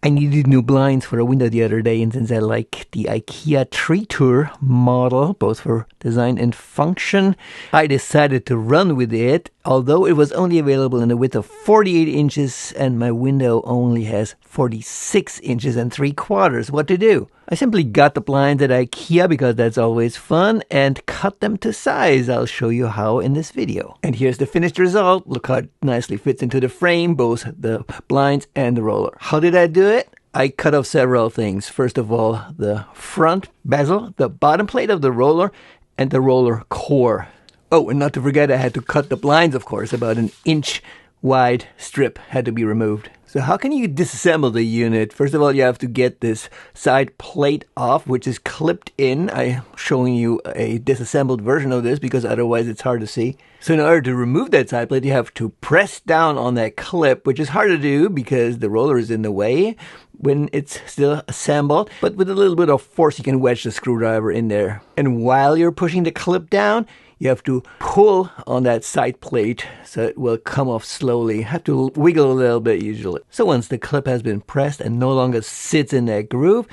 I needed new blinds for a window the other day, and since I like the Ikea Tretur model, both for design and function, I decided to run with it, although it was only available in a width of 48 inches and my window only has 46 inches and 3/4. What to do? I simply got the blinds at Ikea because that's always fun and cut them to size. I'll show you how in this video. And here's the finished result. Look how it nicely fits into the frame, both the blinds and the roller. How did I do it? I cut off several things. First of all, the front bezel, the bottom plate of the roller, and the roller core. Oh, and not to forget, I had to cut the blinds, of course. About an inch wide strip had to be removed. So how can you disassemble the unit? First of all, you have to get this side plate off, which is clipped in. I'm showing you a disassembled version of this because otherwise it's hard to see. So in order to remove that side plate, you have to press down on that clip, which is hard to do because the roller is in the way when it's still assembled. But with a little bit of force, you can wedge the screwdriver in there. And while you're pushing the clip down, you have to pull on that side plate so it will come off slowly. You have to wiggle a little bit usually. So once the clip has been pressed and no longer sits in that groove,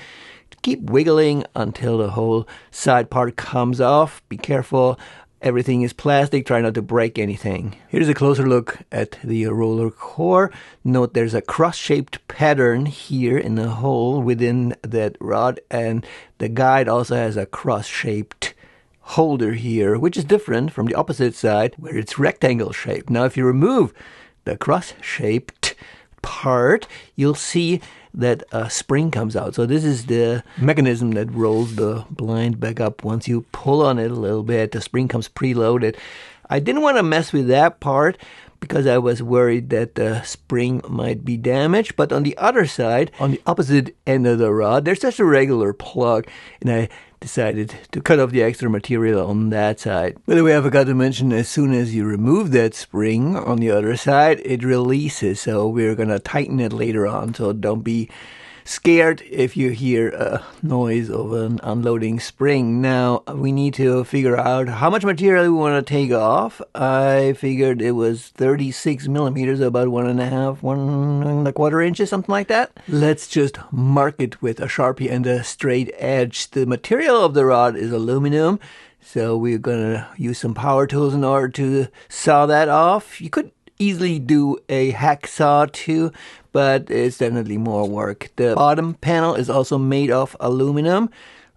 keep wiggling until the whole side part comes off. Be careful. Everything is plastic. Try not to break anything. Here's a closer look at the roller core. Note there's a cross-shaped pattern here in the hole within that rod, and the guide also has a cross-shaped holder here, which is different from the opposite side where it's rectangle shaped. Now if you remove the cross-shaped part, you'll see that a spring comes out. So this is the mechanism that rolls the blind back up. Once you pull on it a little bit, the spring comes preloaded. I didn't want to mess with that part because I was worried that the spring might be damaged. But on the other side, on the opposite end of the rod, there's just a regular plug, and I decided to cut off the extra material on that side. By the way, I forgot to mention, as soon as you remove that spring on the other side, it releases. So we're going to tighten it later on. So don't be scared if you hear a noise of an unloading spring. Now, we need to figure out how much material we want to take off. I figured it was 36 millimeters, about 1.5 inches, something like that. Let's just mark it with a Sharpie and a straight edge. The material of the rod is aluminum, so we're going to use some power tools in order to saw that off. You could easily do a hacksaw too, but it's definitely more work. The bottom panel is also made of aluminum.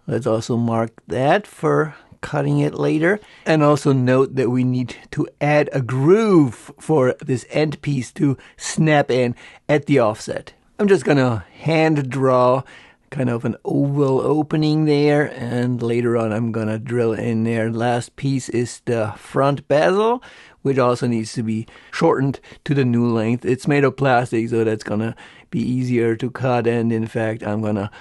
Let's also mark that for cutting it later. And also note that we need to add a groove for this end piece to snap in at the offset. I'm just gonna hand draw kind of an oval opening there, and later on I'm gonna drill in there. Last piece is the front bezel, which also needs to be shortened to the new length. It's made of plastic, so that's gonna be easier to cut, and in fact I'm gonna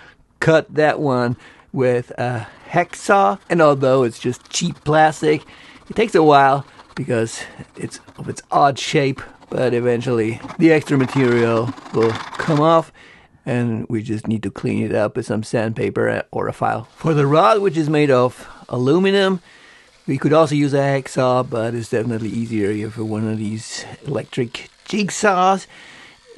cut that one with a hacksaw. And although it's just cheap plastic, it takes a while because it's of its odd shape, but eventually the extra material will come off, and we just need to clean it up with some sandpaper or a file. For the rod, which is made of aluminum, we could also use a hacksaw, but it's definitely easier for one of these electric jigsaws,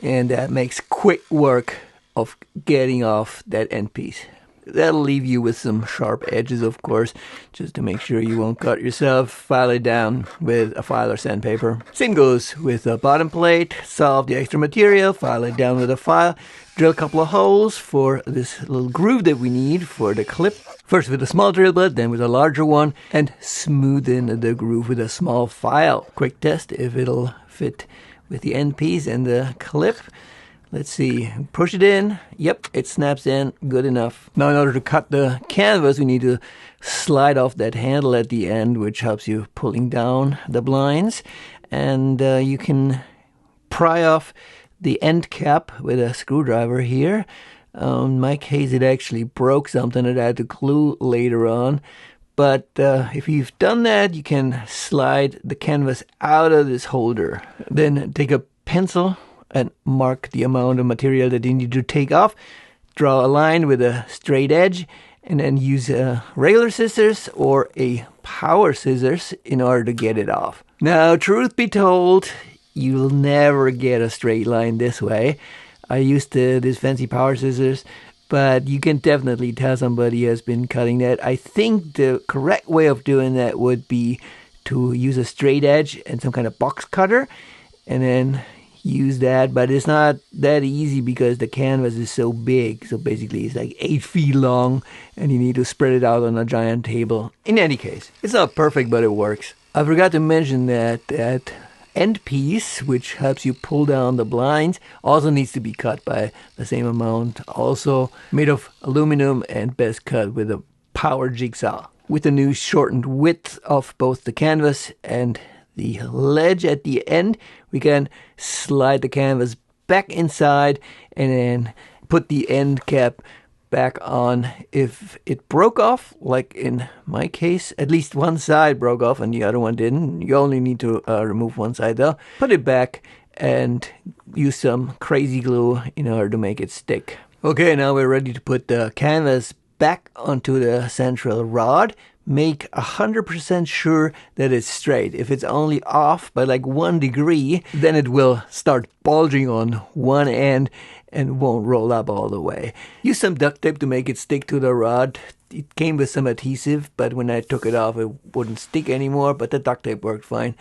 and that makes quick work of getting off that end piece. That'll leave you with some sharp edges, of course, just to make sure you won't cut yourself. File it down with a file or sandpaper. Same goes with the bottom plate. Saw off the extra material, file it down with a file. Drill a couple of holes for this little groove that we need for the clip. First with a small drill bit, then with a larger one, and smooth in the groove with a small file. Quick test if it'll fit with the end piece and the clip. Let's see, push it in. Yep, it snaps in, good enough. Now in order to cut the canvas, we need to slide off that handle at the end, which helps you pulling down the blinds. And you can pry off the end cap with a screwdriver here. In my case, it actually broke something that I had to glue later on. But if you've done that, you can slide the canvas out of this holder. Then take a pencil and mark the amount of material that you need to take off. Draw a line with a straight edge, and then use regular scissors or a power scissors in order to get it off. Now, truth be told, you'll never get a straight line this way. I used these fancy power scissors, but you can definitely tell somebody has been cutting that. I think the correct way of doing that would be to use a straight edge and some kind of box cutter, and then use that. But it's not that easy because the canvas is so big. So basically it's like 8 feet long, and you need to spread it out on a giant table. In any case, it's not perfect, but it works. I forgot to mention that end piece, which helps you pull down the blinds, also needs to be cut by the same amount. Also made of aluminum and best cut with a power jigsaw. With the new shortened width of both the canvas and the ledge at the end, we can slide the canvas back inside and then put the end cap back on. If it broke off, like in my case, at least one side broke off and the other one didn't. You only need to remove one side though. Put it back and use some crazy glue in order to make it stick. Okay, now we're ready to put the canvas back onto the central rod. Make 100% sure that it's straight. If it's only off by like 1 degree, then it will start bulging on one end and won't roll up all the way. Use some duct tape to make it stick to the rod. It came with some adhesive, but when I took it off, it wouldn't stick anymore, but the duct tape worked fine.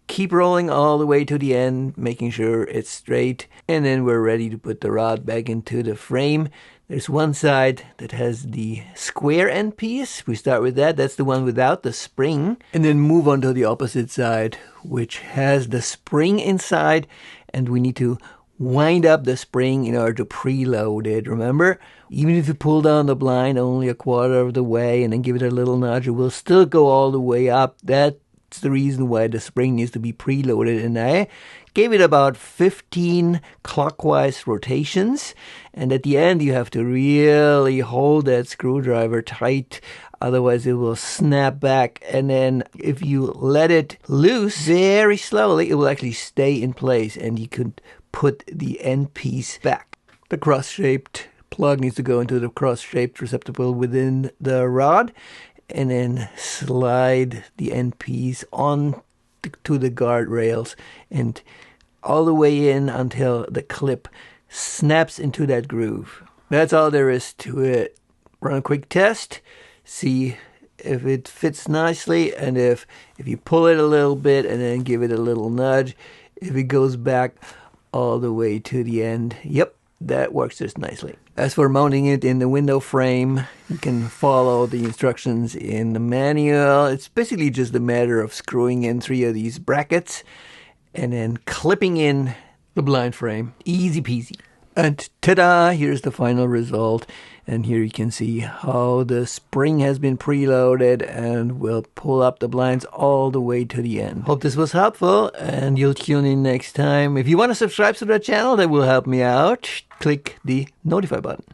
Keep rolling all the way to the end, making sure it's straight, and then we're ready to put the rod back into the frame. There's one side that has the square end piece. We start with that. That's the one without the spring. And then move on to the opposite side, which has the spring inside, and we need to wind up the spring in order to preload it. Remember, even if you pull down the blind only a quarter of the way and then give it a little nudge, it will still go all the way up. That's the reason why the spring needs to be preloaded. And I gave it about 15 clockwise rotations. And at the end, you have to really hold that screwdriver tight. Otherwise, it will snap back. And then if you let it loose very slowly, it will actually stay in place. And you could put the end piece back. The cross-shaped plug needs to go into the cross-shaped receptacle within the rod, and then slide the end piece on to the guardrails and all the way in until the clip snaps into that groove. That's all there is to it. Run a quick test, see if it fits nicely, and if you pull it a little bit and then give it a little nudge, if it goes back all the way to the end. Yep, that works just nicely. As for mounting it in the window frame, you can follow the instructions in the manual. It's basically just a matter of screwing in 3 of these brackets and then clipping in the blind frame. Easy peasy. And ta-da, here's the final result. And here you can see how the spring has been preloaded and will pull up the blinds all the way to the end. Hope this was helpful, and you'll tune in next time. If you want to subscribe to the channel, that will help me out. Click the notify button.